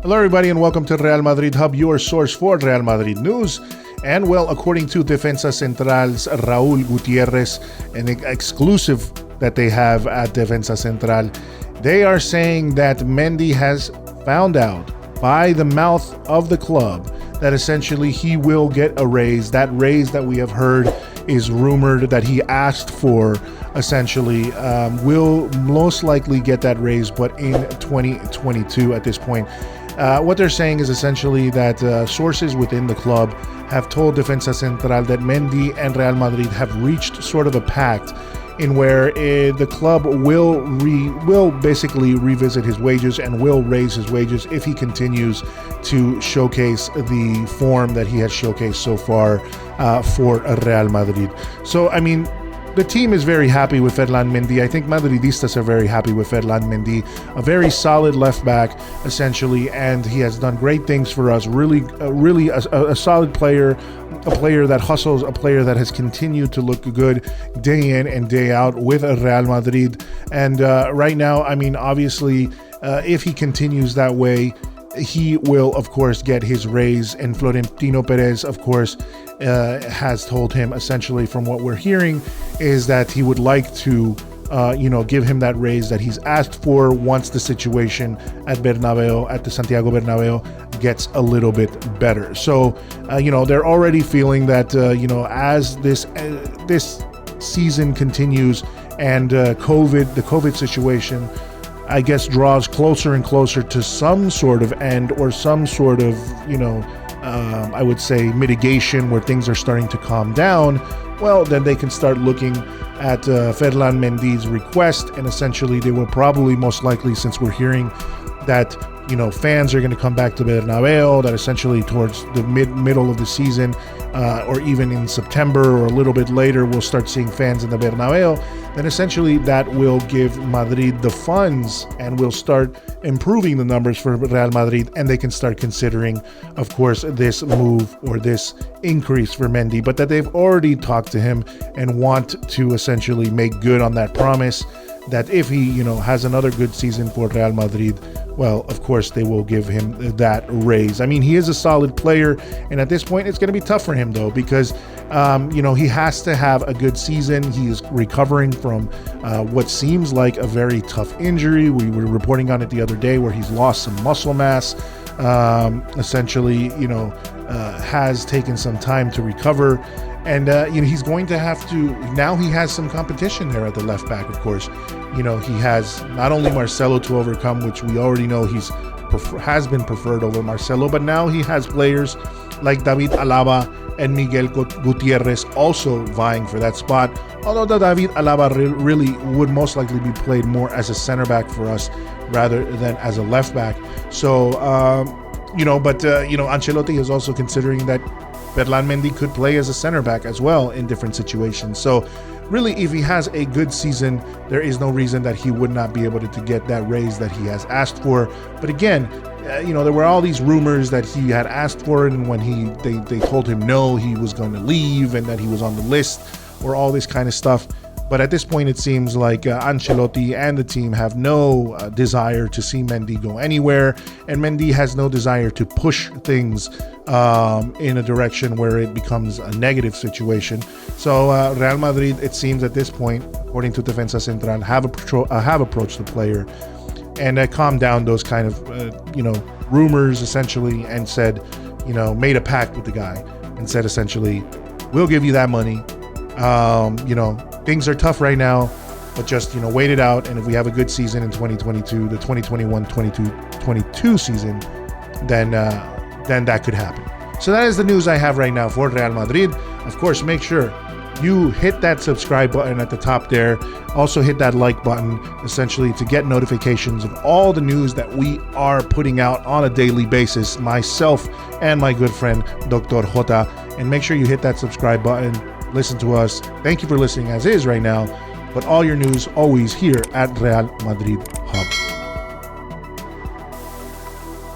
Hello, everybody, and welcome to Real Madrid Hub, your source for Real Madrid news. And, well, according to Defensa Central's Raúl Gutiérrez, an exclusive that they have at Defensa Central, they are saying that Mendy has found out by the mouth of the club that essentially he will get a raise. That raise that we have heard is rumored that he asked for, essentially, will most likely get that raise, but in 2022 at this point. What they're saying is essentially that sources within the club have told Defensa Central that Mendy and Real Madrid have reached sort of a pact in where the club will basically revisit his wages and will raise his wages if he continues to showcase the form that he has showcased so far for Real Madrid. So, I mean, the team is very happy with Ferland Mendy. I think Madridistas are very happy with Ferland Mendy. A very solid left back, essentially, and he has done great things for us. Really a solid player, a player that hustles, a player that has continued to look good day in and day out with Real Madrid. And right now, I mean, obviously, if he continues that way, he will, of course, get his raise. And Florentino Perez, of course, has told him, essentially, from what we're hearing, is that he would like to, give him that raise that he's asked for once the situation at Bernabeu, at the Santiago Bernabeu, gets a little bit better. So, they're already feeling that, as this season continues and the COVID situation, I guess, draws closer and closer to some sort of end or some sort of, I would say mitigation where things are starting to calm down, well, then they can start looking at Ferland Mendy's request, and essentially they will probably most likely, since we're hearing that, fans are going to come back to Bernabeu, that essentially towards the middle of the season or even in September or a little bit later, we'll start seeing fans in the Bernabeu, then essentially that will give Madrid the funds and will start improving the numbers for Real Madrid, and they can start considering, of course, this move or this increase for Mendy, but that they've already talked to him and want to essentially make good on that promise that if he, has another good season for Real Madrid, well, of course, they will give him that raise. I mean, he is a solid player, and at this point, it's going to be tough for him, though, because, he has to have a good season. He is recovering from what seems like a very tough injury. We were reporting on it the other day where he's lost some muscle mass, essentially, has taken some time to recover. And, he's going to have to, now he has some competition there at the left back, of course. He has not only Marcelo to overcome, which we already know has been preferred over Marcelo, but now he has players like David Alaba and Miguel Gutierrez also vying for that spot. Although the David Alaba really would most likely be played more as a center back for us rather than as a left back. So, Ancelotti is also considering that Ferland Mendy could play as a center back as well in different situations. So really, if he has a good season, there is no reason that he would not be able to get that raise that he has asked for. But again, there were all these rumors that he had asked for it, and when they told him no, he was going to leave and that he was on the list or all this kind of stuff. But at this point, it seems like Ancelotti and the team have no desire to see Mendy go anywhere, and Mendy has no desire to push things in a direction where it becomes a negative situation. So Real Madrid, it seems at this point, according to Defensa Central, have approached the player and calmed down those kind of rumors, essentially, and said, made a pact with the guy and said, essentially, we'll give you that money. Things are tough right now, but just, wait it out. And if we have a good season in 2022, the 2021-22 season, then that could happen. So that is the news I have right now for Real Madrid. Of course, make sure you hit that subscribe button at the top there. Also hit that like button, essentially, to get notifications of all the news that we are putting out on a daily basis, myself and my good friend, Dr. Jota. And make sure you hit that subscribe button. Listen to us. Thank you for listening as is right now, but all your news always here at Real Madrid Hub.